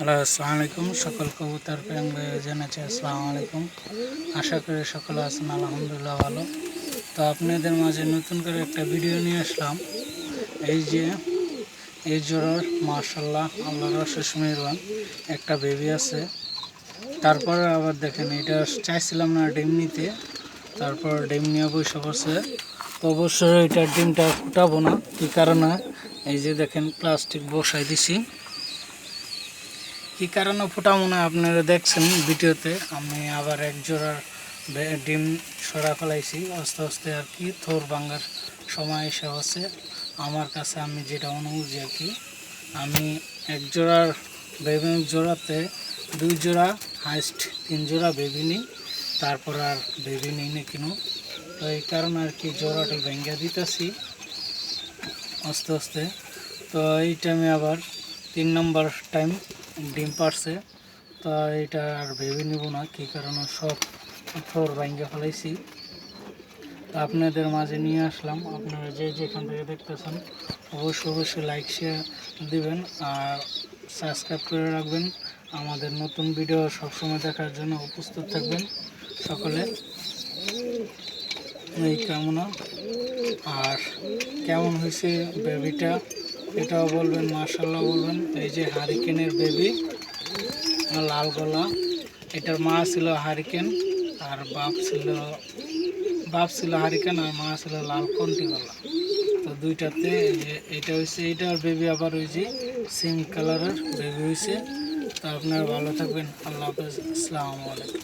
Hello, আসসালামু আলাইকুম। সকল কবুতর প্রেম জানাচ্ছি আসসালামু আলাইকুম। আশা করি সকলে আছেন আলহামদুলিল্লাহ ভালো। তো আপনাদের মাঝে নতুন করে একটা ভিডিও নিয়ে আসলাম। এই জোড়ার মাশাআল্লাহ আল্লাহর অশেষ মেহেরবান একটা বেবি আছে। তারপরে আবার দেখেন এটা চাইছিলাম না ডিম নিতে, তারপর ডিম নিয়ে বসে পড়ছে। তো অবশ্যই এটা ডিমটা ফুটাবো না, কী কারণে এই যে দেখেন প্লাস্টিক বসাই দিছি। কী কারণে ফুটাবো না আপনারা দেখছেন ভিডিওতে। আমি আবার এক জোড়ার ডিম সরা ফেলাইছি আস্তে আস্তে আর কি, থোর ভাঙার সময় এসে হচ্ছে আমার কাছে। আমি যেটা অনুভূতি আর কি, আমি এক জোড়ার বেবি জোড়াতে 2 জোড়া হাইস্ট 3 জোড়া বেবি নিই, তারপর আর বেবি নিই না কিনো। তো এই কারণে আর কি জোড়াটি ভেঙে দিতেছি আস্তে আস্তে। তো এই টাইমে আবার 3 নম্বর টাইম ডিম পারছে। তো এটা আর ভেবে নিব না, কী কারণে সব ফ্লোর ভাঙ্গে ফেলাইছি। তো আপনাদের মাঝে নিয়ে আসলাম। আপনারা যে যেখান থেকে দেখতেছেন অবশ্যই লাইক শেয়ার দিবেন আর সাবস্ক্রাইব করে রাখবেন। আমাদের নতুন ভিডিও সবসময় দেখার জন্য উপস্থিত থাকবেন সকলে, এই কামনা। আর কেমন হয়েছে বেবিটা এটাও বলবেন, মাশাআল্লাহ বলবেন। এই যে হারিকেনের বেবি, লাল গলা। এটার মা ছিল হারিকেন আর বাপ ছিল হারিকেন আর মা ছিল লাল কন্টি গলা। তো দুইটাতে এই যে এটা হয়েছে, এইটার বেবি আবার ওই যে সেম কালারের বেবি হয়েছে। তো আপনারা ভালো থাকবেন। আল্লাহ হাফেজ, আসসালামু আলাইকুম।